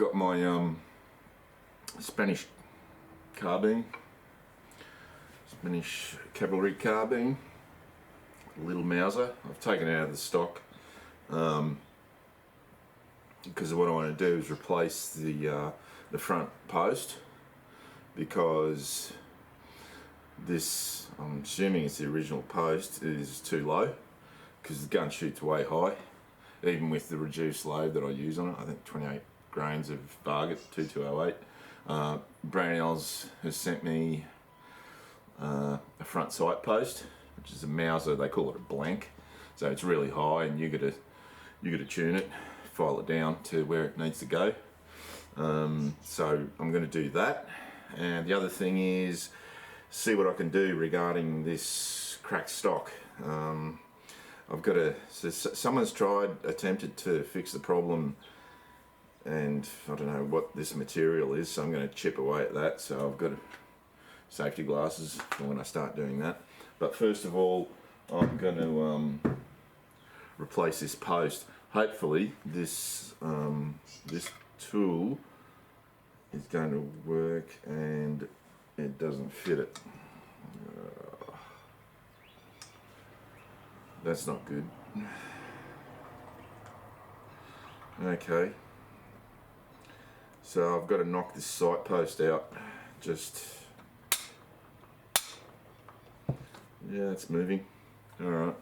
got my Spanish carbine, Spanish Cavalry Carbine, little Mauser. I've taken it out of the stock because what I want to do is replace the front post, because this, I'm assuming it's the original post, is too low because the gun shoots way high, even with the reduced load that I use on it. I think 28 grains of Varget 2208. Brownells has sent me a front sight post, which is a Mauser. They call it a blank, so it's really high, and you got to tune it, file it down to where it needs to go. So I'm going to do that, and the other thing is see what I can do regarding this cracked stock. Someone's attempted to fix the problem, and I don't know what this material is, so I'm going to chip away at that. So I've got safety glasses for when I start doing that. But first of all, I'm going to replace this post. Hopefully this this tool is going to work and it doesn't fit it. That's not good. Okay, so I've got to knock this sight post out. Yeah, it's moving. All right,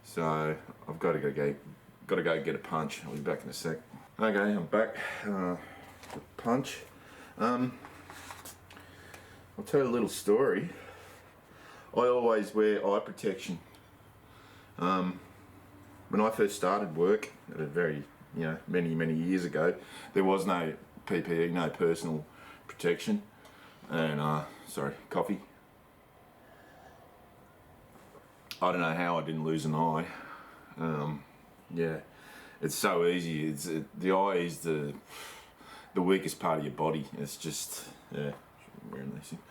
so I've got to go get a punch. I'll be back in a sec. Okay, I'm back. Punch. I'll tell you a little story. I always wear eye protection. When I first started work at a very, many years ago, there was no PPE, no personal protection, and sorry, coffee. I don't know how I didn't lose an eye. Yeah, it's so easy. The eye is the weakest part of your body. It's just, yeah, wearing these things.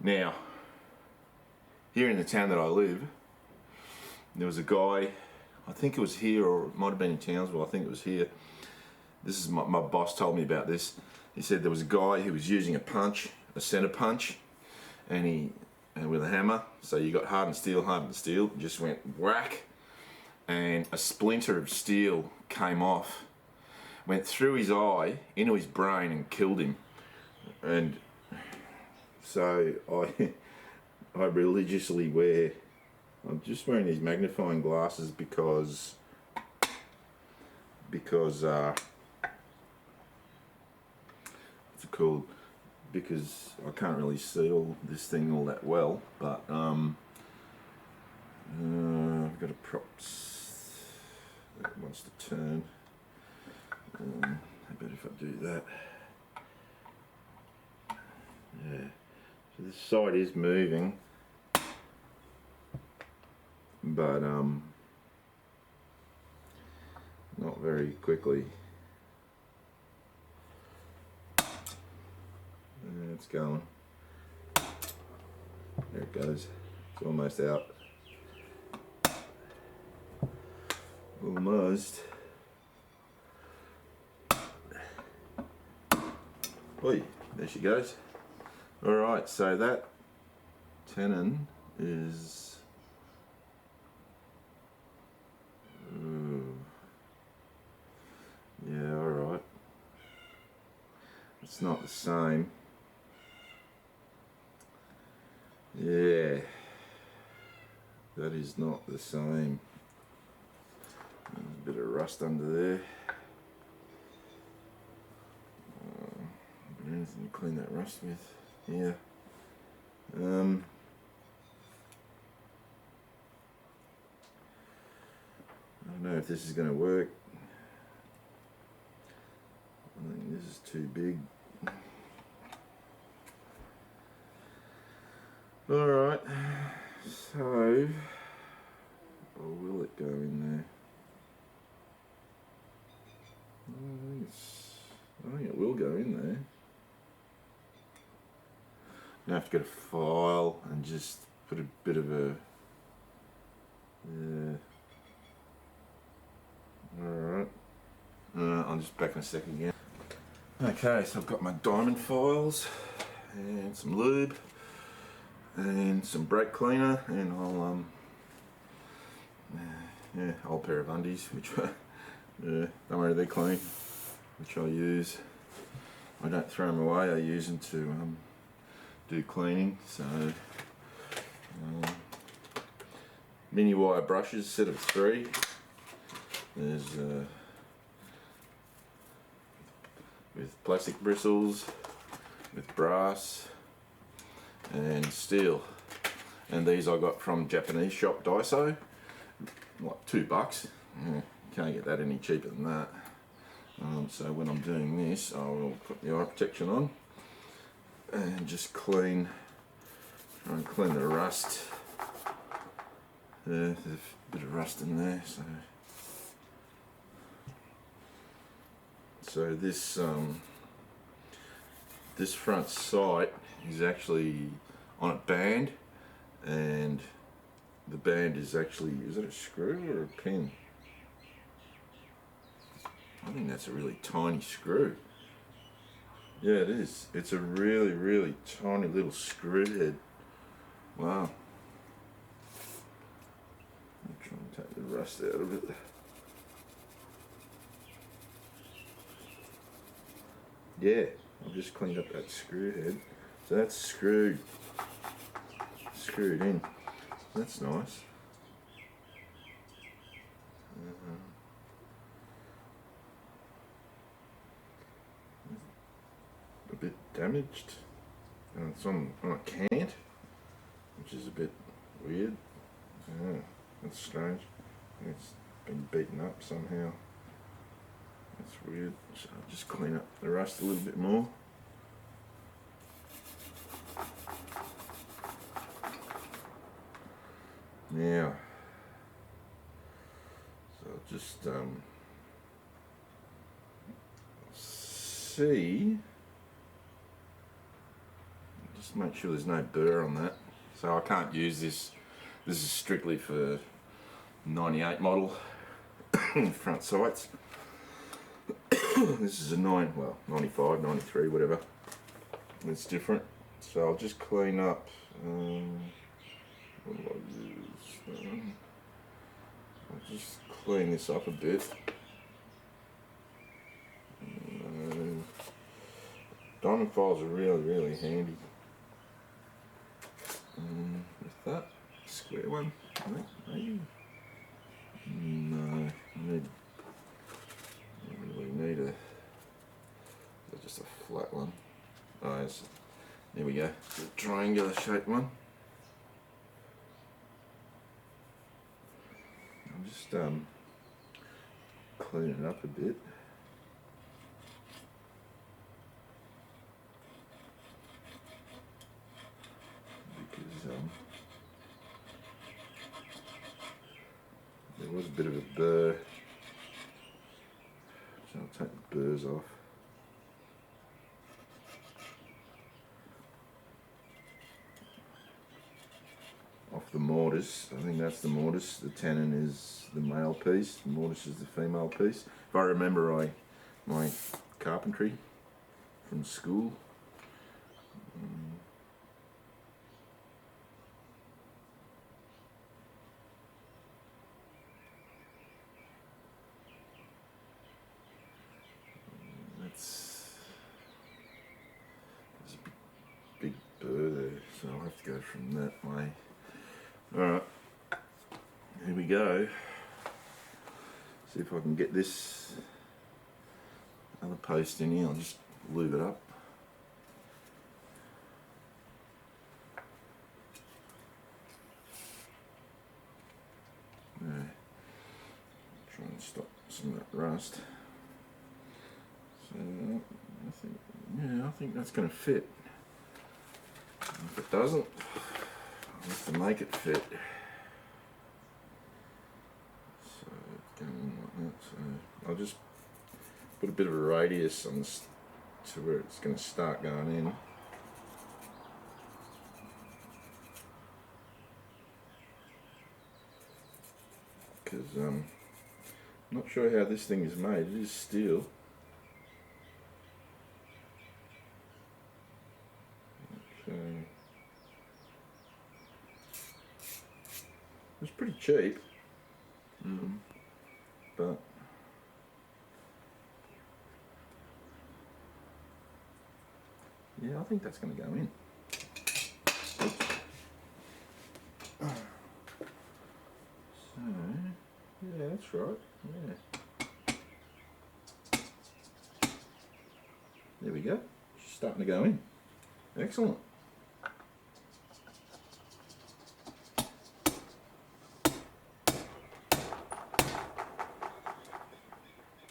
Now, here in the town that I live, there was a guy, I think it was here, or it might have been in Townsville, I think it was here. This is my boss told me about this. He said there was a guy who was using a center punch, and with a hammer, so you got hardened steel, just went whack, and a splinter of steel came off, went through his eye, into his brain, and killed him. And so I religiously I'm just wearing these magnifying glasses because what's it called? Because I can't really see this thing all that well, but I've got a prop that wants to turn. How about if I do that? Yeah. So this side is moving, but not very quickly. It's going. There it goes. It's almost out. Almost. Oi, there she goes. Alright, so that tenon is yeah, alright. It's not the same. Yeah, that is not the same. There's a bit of rust under there. Anything to clean that rust with? Yeah. I don't know if this is going to work. I think this is too big. Alright, so, or will it go in there? I think it will go in there. I have to get a file and just put a bit of a, yeah. Alright, I'll just back in a second again. Okay, so I've got my diamond files and some lube and some brake cleaner, and I'll yeah, old pair of undies, which yeah, don't worry, they're clean, which I use. I don't throw them away, I use them to do cleaning. So mini wire brushes, set of 3. There's with plastic bristles, with brass and steel, and these I got from Japanese shop Daiso, like $2. Yeah, can't get that any cheaper than that. So when I'm doing this, I will put the eye protection on and just try and clean the rust. There's a bit of rust in there, so this front sight is actually on a band, and the band is actually, is it a screw or a pin? I think that's a really tiny screw. Yeah, it is. It's a really, really tiny little screw head. Wow. I'm trying to take the rust out of it. Yeah, I've just cleaned up that screw head. So that's screwed in. That's nice. A bit damaged. It's on a cant, which is a bit weird. That's strange. It's been beaten up somehow. That's weird. So I'll just clean up the rust a little bit more. Now, so I'll just see. Just make sure there's no burr on that. So I can't use this. This is strictly for 98 model front sights. This is a 95, 93, whatever. It's different. So I'll just clean up. What do I use? I'll just clean this up a bit. Diamond files are really, really handy. With that square one, maybe. No, I really need just a flat one. Oh, yes. There we go. It's a triangular shaped one. I'm just clean it up a bit. Because there was a bit of a burr, so I'll take the burrs off. Off the mortise. I think that's the mortise. The tenon is the male piece. The mortise is the female piece. If I remember my carpentry from school. There's a big burr there, so I'll have to go from that way. Alright, here we go. See if I can get this other post in here. I'll just lube it up. Try and stop some of that rust. So I think that's going to fit. If it doesn't, I'll have to make it fit. So it's going in like that. So I'll just put a bit of a radius on this to where it's going to start going in. Because Not sure how this thing is made. It is steel. Okay. It's pretty cheap, but yeah, I think that's going to go in. So, yeah, that's right. Yeah. There we go. It's starting to go in. Excellent.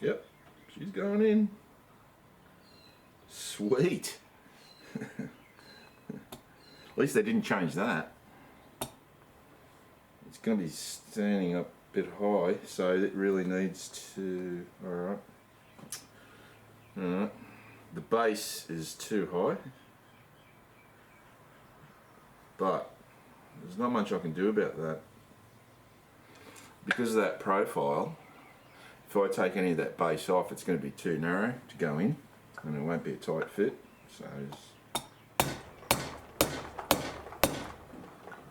Yep, she's going in. Sweet. At least they didn't change that. It's going to be standing up a bit high, so it really needs to... Alright. Alright. The base is too high, but there's not much I can do about that. Because of that profile, if I take any of that base off, it's going to be too narrow to go in, and it won't be a tight fit. So,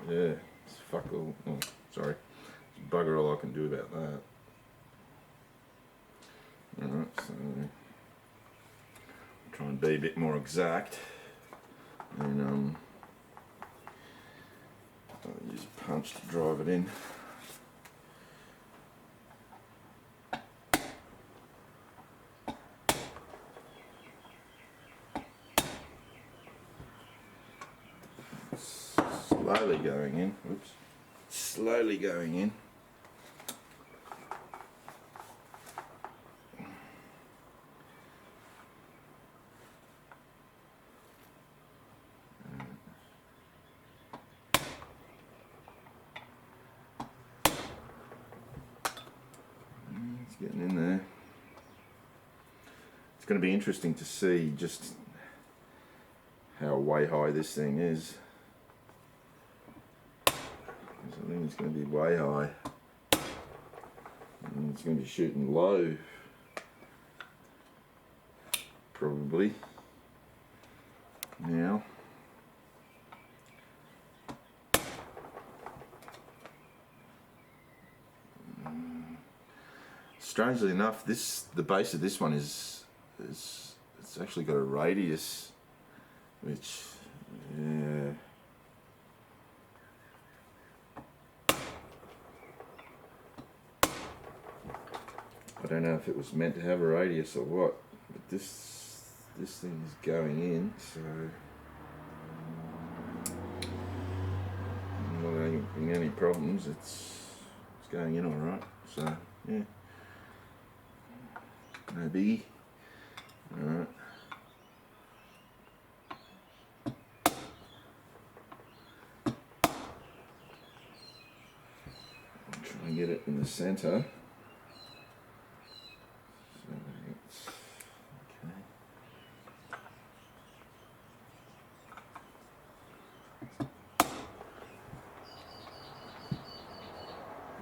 yeah, it's fuck all. Oh, sorry, it's bugger all I can do about that. Alright, so try and be a bit more exact, and I'll use a punch to drive it in. Slowly going in, whoops, slowly going in. It's getting in there. It's going to be interesting to see just how way high this thing is. I think it's going to be way high, and it's going to be shooting low, probably. Now, strangely enough, the base of this one is it's actually got a radius, which, yeah. I don't know if it was meant to have a radius or what, but this thing is going in, so I'm not having any problems. It's going in all right. So yeah, no biggie. All right. Try and get it in the center.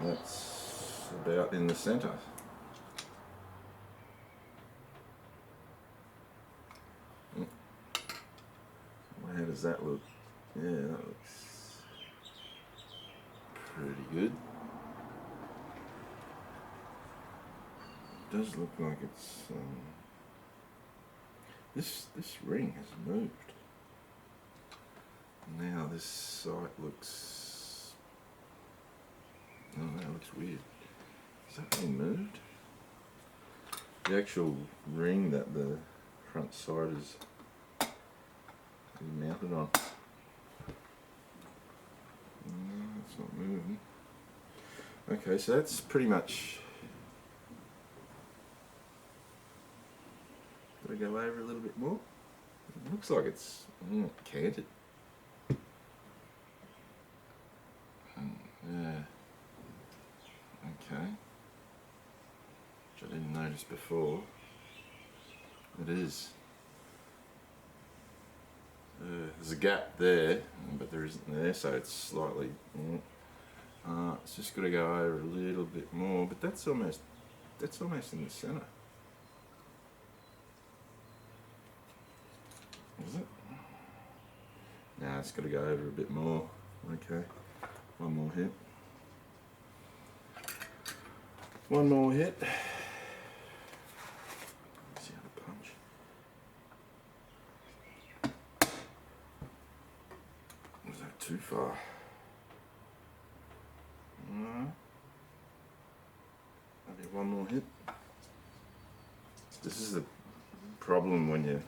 That's about in the centre. How does that look? Yeah, that looks pretty good. It does look like it's this ring has moved. Now this sight looks, oh, that looks weird. Is that thing moved? The actual ring that the front sight is mounted on. No, it's not moving. Okay, so that's pretty much. Got to go over a little bit more. It looks like it's canted. Yeah. Okay. Which I didn't notice before. It is. There's a gap there, but there isn't there, so it's slightly. It's just got to go over a little bit more, but that's almost that's almost in the centre. Is it? Nah, it's got to go over a bit more. Okay, one more hit. One more hit. Let's see how to punch. Was that too far? No. Maybe one more hit. This is the problem when you're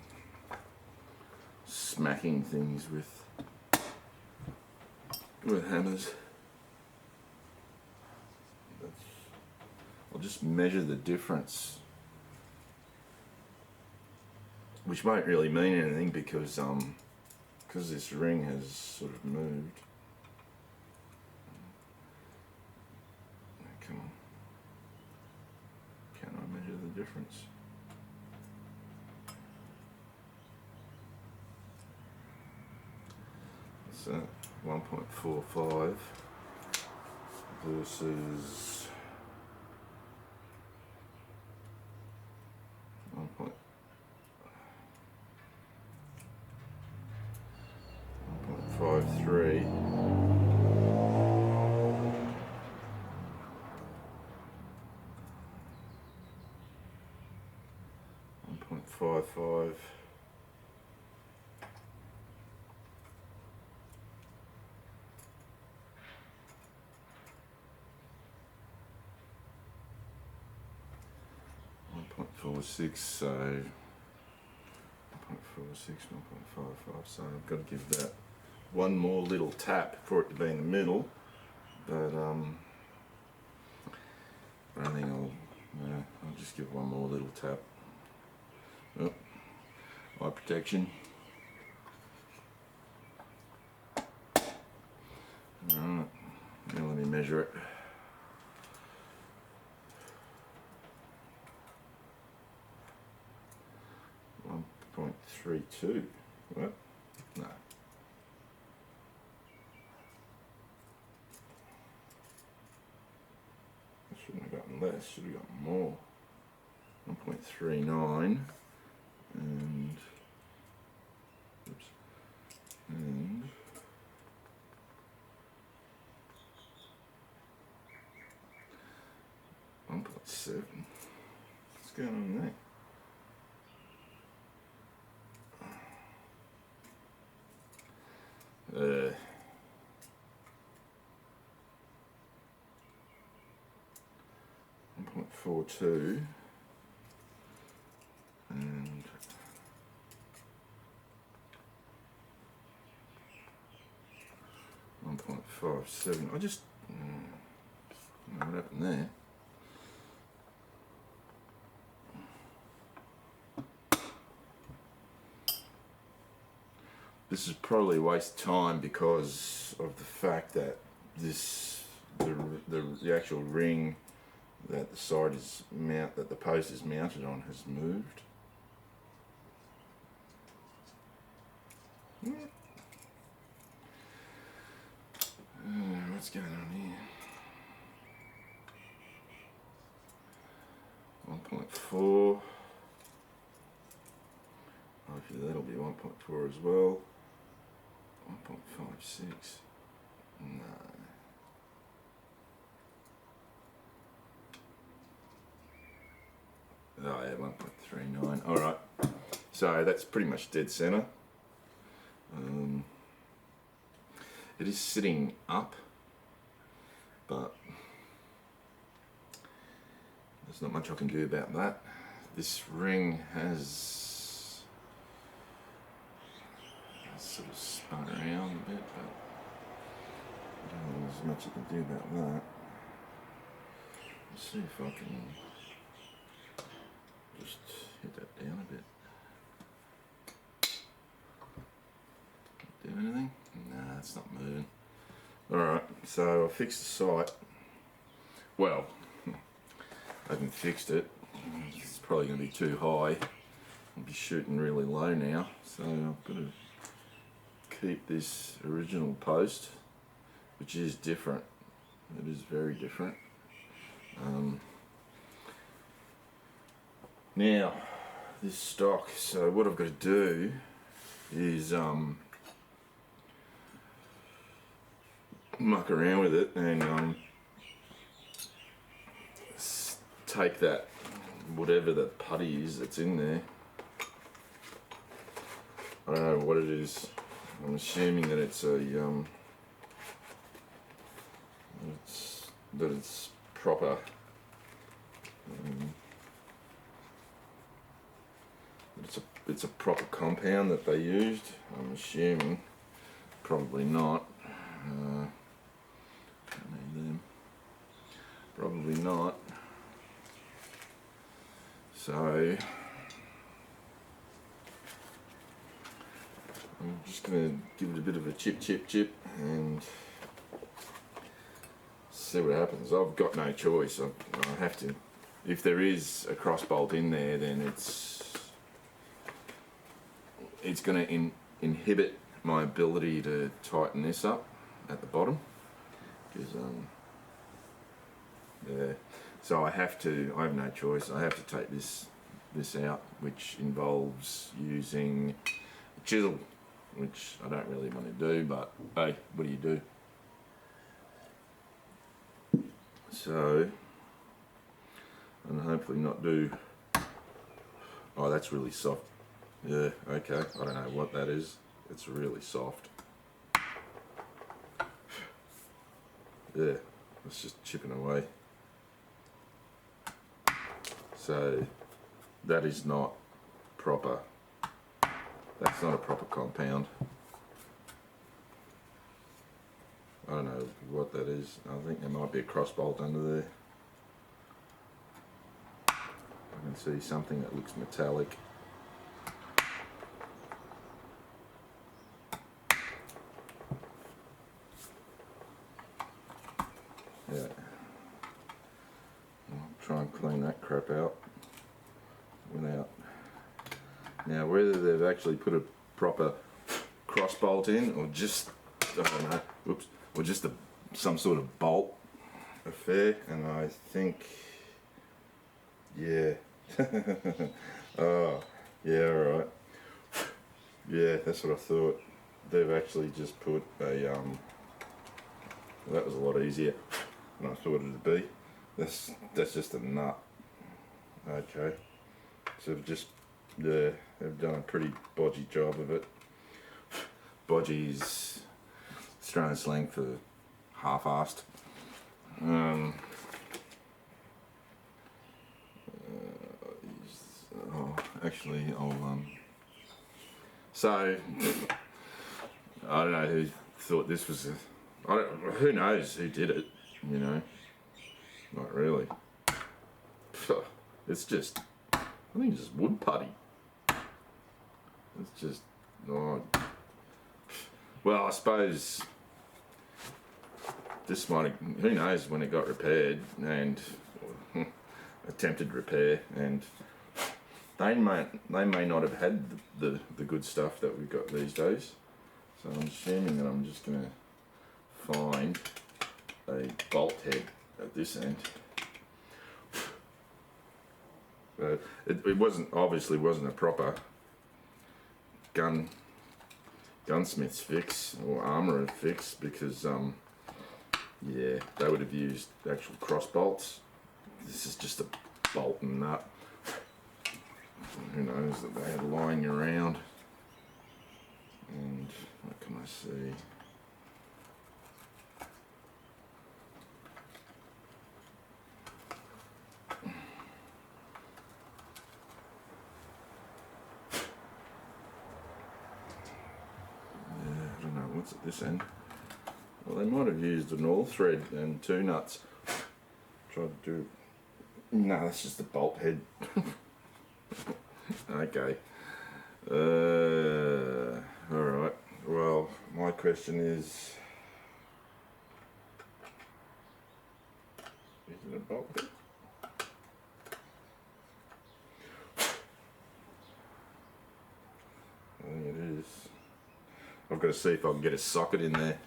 smacking things with hammers. I'll just measure the difference, which won't really mean anything because this ring has sort of moved. Come on, can I measure the difference? So 1.45 versus 1.53. 1.55. .46, so 1.46, 1.55, so I've got to give that one more little tap for it to be in the middle, but I think I'll just give one more little tap. Oh, eye protection. Alright, now let me measure it. .32. What? No. I shouldn't have gotten less, should have gotten more. 1.39 and oops, and 1.7. What's going on there? Uh, 1.42 and 1.57. I just don't know what happened there. This is probably a waste of time because of the fact that the actual ring that the side is that the post is mounted on has moved. What's going on here? 1.4. Hopefully that'll be 1.4 as well. 1.56. No. Oh yeah, 1.39. Alright. So that's pretty much dead center. It is sitting up, but there's not much I can do about that. This ring has sort of spun around a bit, but I don't know there's much I can do about that. Let's see if I can just hit that down a bit. Do anything? Nah, it's not moving. Alright, so I fixed the sight. Well, I haven't fixed it. It's probably going to be too high. I'll be shooting really low now, so I've got to keep this original post, which is different. It is very different. Now, this stock, so what I've got to do is muck around with it and take that, whatever the putty is that's in there. I don't know what it is. I'm assuming that it's a it's proper. It's a proper compound that they used. I'm assuming, probably not. Don't need them. Probably not. So I'm just going to give it a bit of a chip and see what happens. I've got no choice. I have to. If there is a cross bolt in there, then it's going to inhibit my ability to tighten this up at the bottom, because yeah. So I have no choice. I have to take this out, which involves using a chisel, which I don't really want to do, but hey, what do you do? So, and hopefully not do. Oh, that's really soft. Yeah, okay. I don't know what that is. It's really soft. Yeah, it's just chipping away. So that is not proper. That's not a proper compound. I don't know what that is. I think there might be a cross bolt under there. I can see something that looks metallic. Yeah. I'll try and clean that crap out without. Now, whether they've actually put a proper cross bolt in, or just, I don't know, whoops, or just some sort of bolt affair, and I think, yeah, oh, yeah, alright, yeah, that's what I thought. They've actually just put a, well, that was a lot easier than I thought it'd be. That's just a nut. Okay, so just, yeah, they've done a pretty bodgy job of it. Bodgy's Australian slang for half-assed. Actually, so I don't know who thought this was who knows who did it, you know. Not really. It's just, I think it's just wood putty. It's just, oh. Well, I suppose this might have, who knows when it got repaired and attempted repair, and they may not have had the good stuff that we've got these days. So I'm assuming that I'm just going to find a bolt head at this end. But it obviously wasn't a proper gunsmith's fix or armourer fix, because yeah, they would have used actual cross bolts. This is just a bolt and nut. Who knows that they had lying around. And what can I see? What's at this end? Well, they might have used an all thread and two nuts. Tried to do. No, that's just a bolt head. Okay. Alright. Well, my question is it a bolt head? I think it is. I've got to see if I can get a socket in there.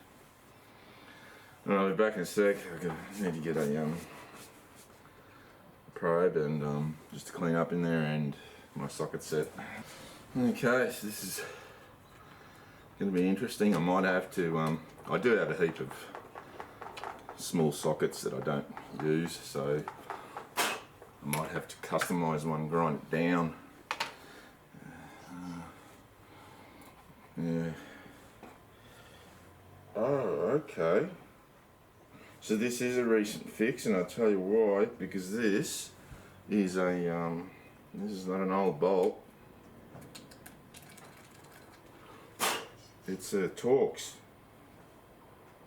Alright, I'll be back in a sec. I need to get a probe and just to clean up in there, and my socket set. Okay, so this is going to be interesting. I might have to, I do have a heap of small sockets that I don't use, so I might have to customise one, grind it down. Yeah. Oh, okay. So this is a recent fix, and I'll tell you why. Because this is a this is not an old bolt. It's a Torx.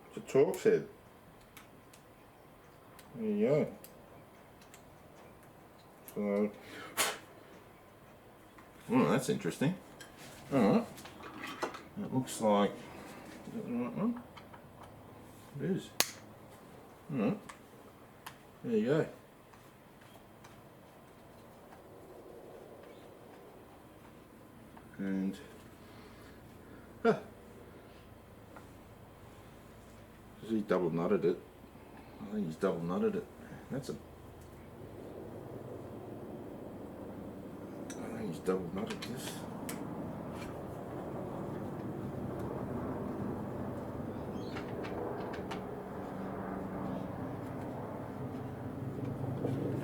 It's a Torx head. There you go. So, oh, that's interesting. All right. It looks like. Is that the right one? It is. Alright. There you go. And has he double nutted it? I think he's double nutted it. That's a. I think he's double nutted this.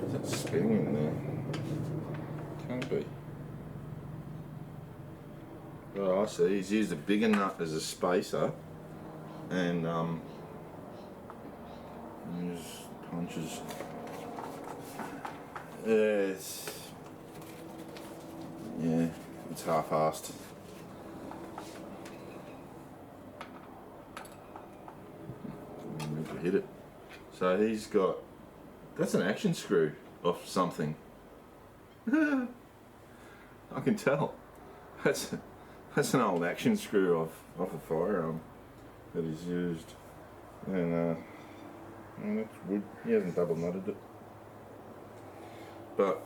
Is that spinning in there? Can't be. Oh, I see. He's used a bigger nut as a spacer, and use punches. Yeah, it's half-assed. Hit it. So he's got. That's an action screw off something. I can tell. That's an old action screw off a firearm that he's used, and that's wood. He hasn't double nutted it. But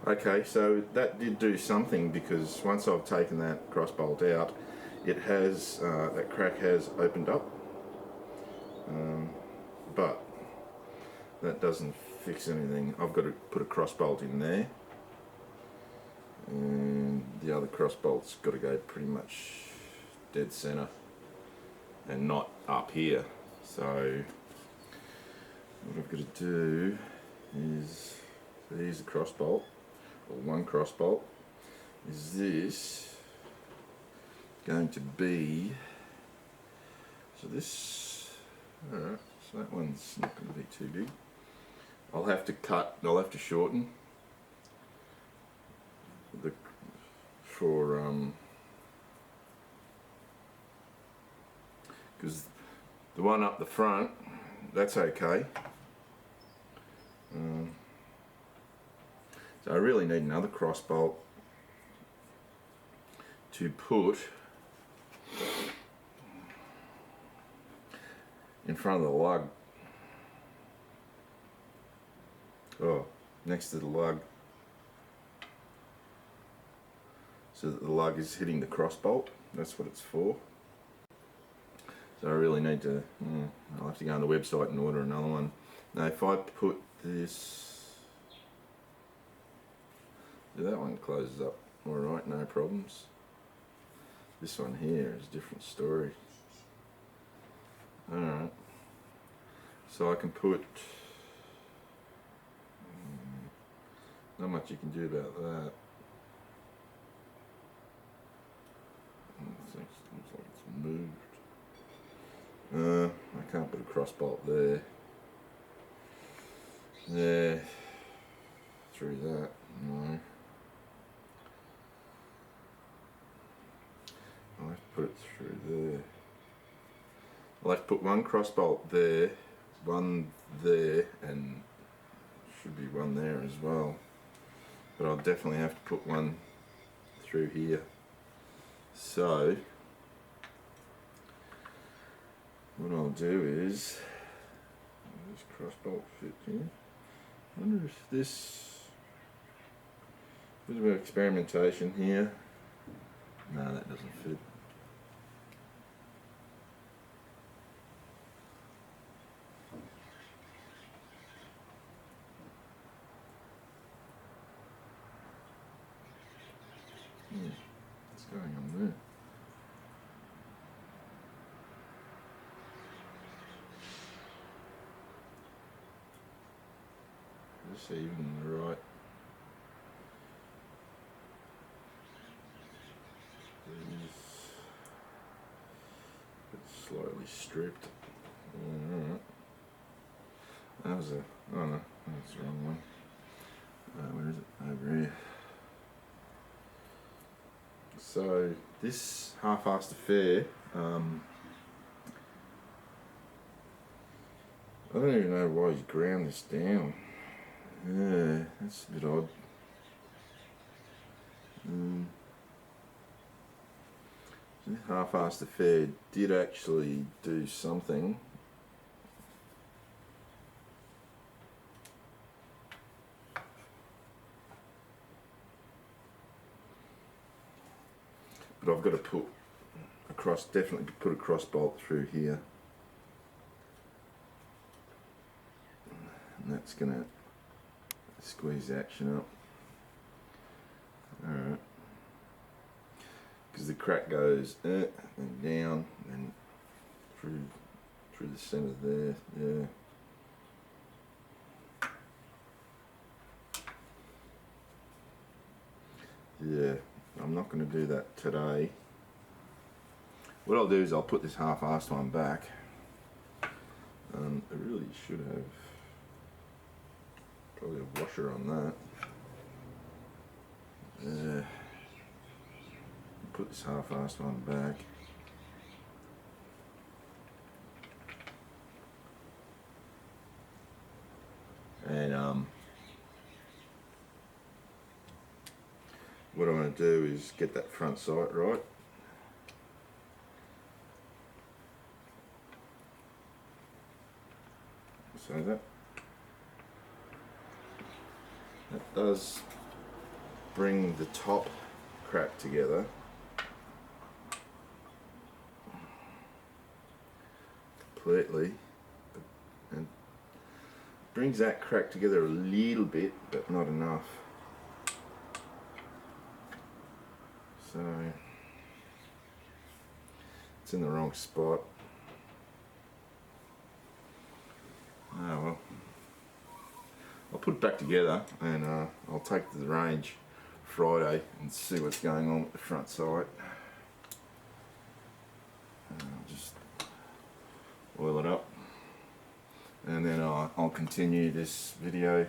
okay, so that did do something, because once I've taken that cross bolt out, it has that crack has opened up. But that doesn't fix anything. I've got to put a cross bolt in there, and the other cross bolt's got to go pretty much dead center and not up here. So what I've got to do is, so here's a cross bolt, or one cross bolt. Is this going to be, so this, alright, so that one's not going to be too big. I'll have to cut, I'll have to shorten the, for, because the one up the front, that's okay. So I really need another cross bolt to put in front of the lug. Oh, next to the lug, so that the lug is hitting the cross bolt. That's what it's for. So I really need to, I'll have to go on the website and order another one. Now if I put this, that one closes up alright, no problems. This one here is a different story. Alright, so I can put, not much you can do about that. It looks like it's moved. I can't put a cross bolt there. There. Through that. No. I'll have to put it through there. I'll have to put one cross bolt there, one there, and should be one there as well. But I'll definitely have to put one through here. So what I'll do is, this cross bolt fit here. I wonder if this, a bit of experimentation here. No, that doesn't fit. going on there? Is this even right? It's slightly stripped. Alright. That was a, oh no, that's the wrong one. Where is it? Over here. So this half-assed affair, I don't even know why he's ground this down. Yeah, that's a bit odd. This half-assed affair did actually do something. But I've got to put a cross, definitely put a cross bolt through here. And that's going to squeeze the action up. Alright. Because the crack goes and down and through the centre there, yeah. Yeah, I'm not going to do that today. What I'll do is I'll put this half-assed one back. I really should have probably a washer on that. Put this half-assed one back. And what I'm going to do is get that front sight right. So that does bring the top crack together. Completely, and brings that crack together a little bit, but not enough. So it's in the wrong spot. Oh well, I'll put it back together and I'll take it to the range Friday and see what's going on with the front sight. I'll just oil it up and then I'll continue this video.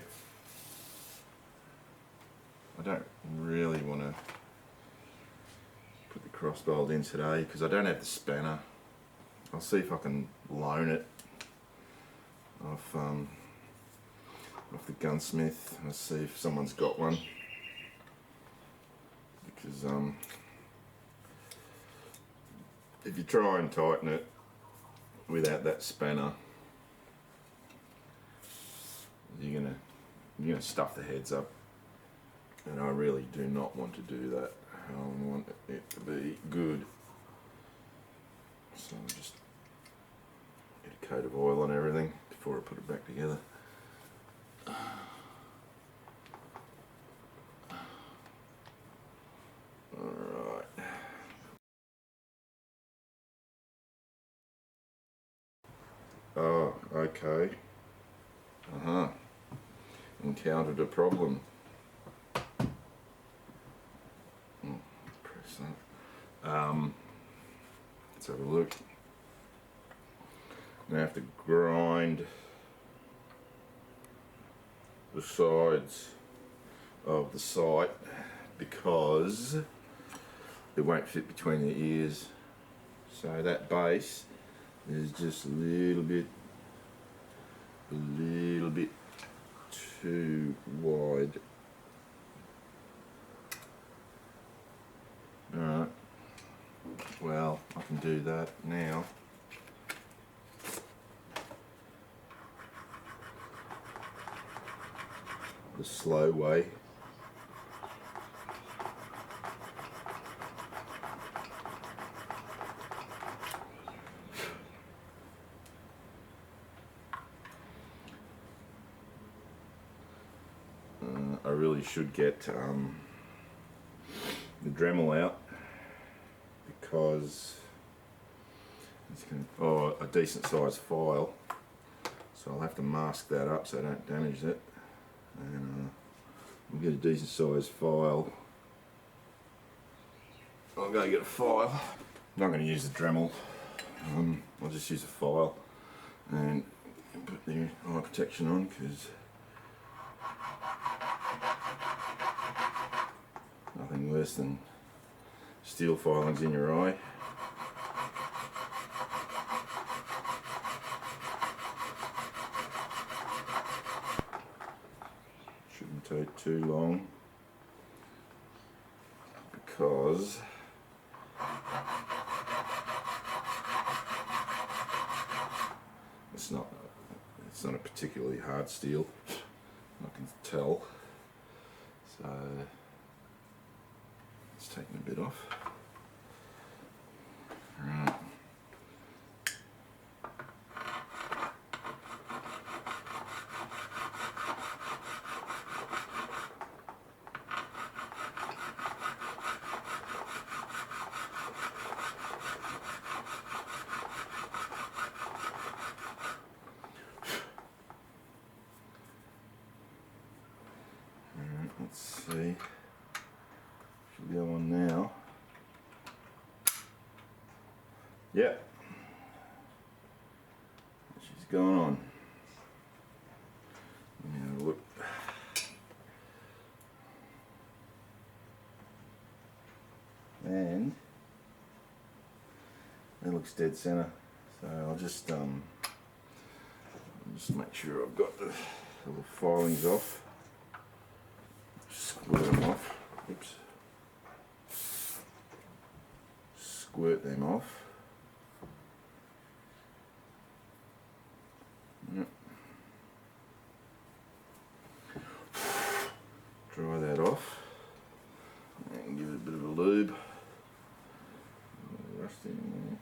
I don't really want to put the crossbolt in today because I don't have the spanner. I'll see if I can loan it off the gunsmith. I'll see if someone's got one, because if you try and tighten it without that spanner, you're gonna stuff the heads up, and I really do not want to do that. I want it to be good. So I'll just get a coat of oil on everything before I put it back together. Alright. Oh, okay. Encountered a problem. Press that. Let's have a look. I'm gonna have to grind the sides of the sight because it won't fit between the ears. So that base is just a little bit too wide. Alright, well, I can do that now. The slow way. I really should get the Dremel out because it's going to, a decent sized file, so I'll have to mask that up so I don't damage it, and we'll get a decent sized file. I'll go get a file. I'm not going to use the Dremel, I'll just use a file and put the eye protection on, because nothing worse than steel filings in your eye. Shouldn't take too long, because it's not a particularly hard steel, I can tell. So it's taking a bit off. Right. Let's see. Should go on now. Yep. She's going on. Now look. And it looks dead center. So I'll just make sure I've got the little filings off. Squirt them off. Oops. Squirt them off. Yep. Dry that off and give it a bit of a lube. Rusty in there.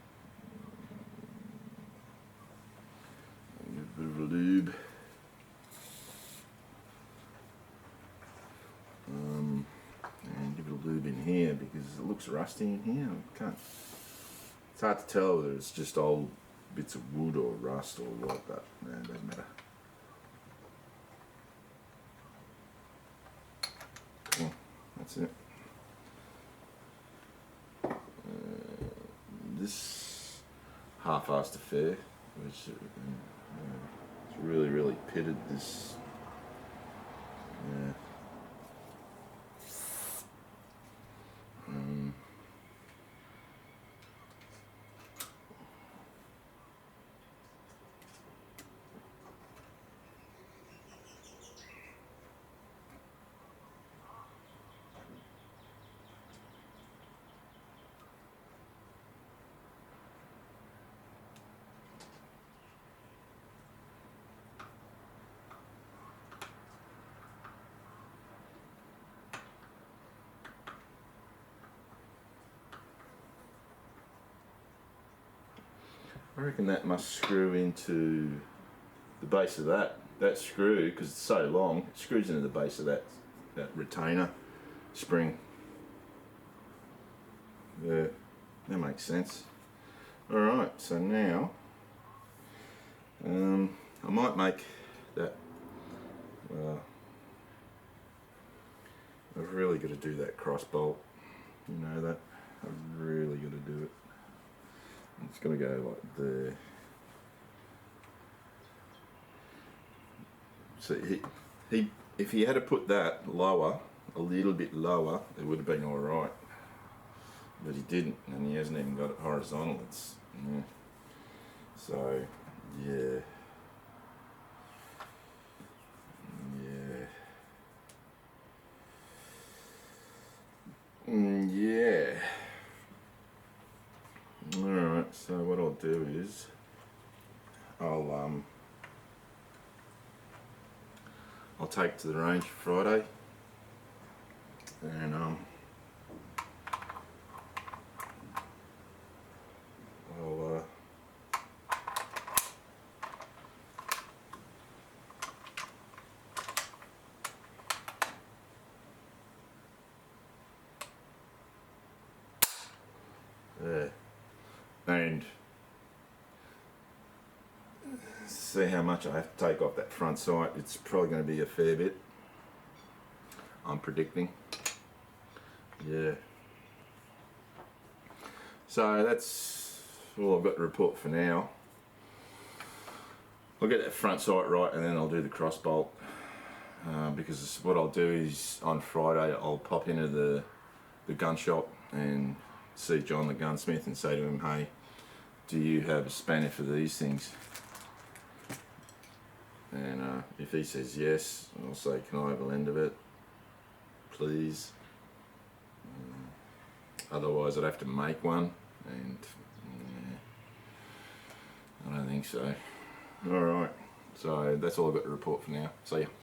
Give it a bit of a lube. And give it a lube in here, because it looks rusty in here. It's hard to tell whether it's just old bits of wood or rust or what, but no, it doesn't matter. Cool, that's it. This half-assed affair, which it's really pitted this. Yeah. I reckon that must screw into the base of that screw, because it's so long, it screws into the base of that retainer spring. Yeah, that makes sense. Alright, so now I might make that, I've really got to do that cross bolt, you know that, I've really got to do it. It's going to go like there. So if he had to put that lower, a little bit lower, it would have been all right. But he didn't, and he hasn't even got it horizontal. It's yeah. So yeah, yeah. Alright, so what I'll do is I'll take to the range Friday, and I'll there. see how much I have to take off that front sight. It's probably going to be a fair bit, I'm predicting. Yeah. So that's all I've got to report for now. I'll get that front sight right and then I'll do the cross bolt. Because what I'll do is on Friday I'll pop into the gun shop and see John the gunsmith and say to him, hey, do you have a spanner for these things? And if he says yes, I'll say, can I have a end of it, please? Otherwise I'd have to make one, and I don't think so. Alright, so that's all I've got to report for now. See ya.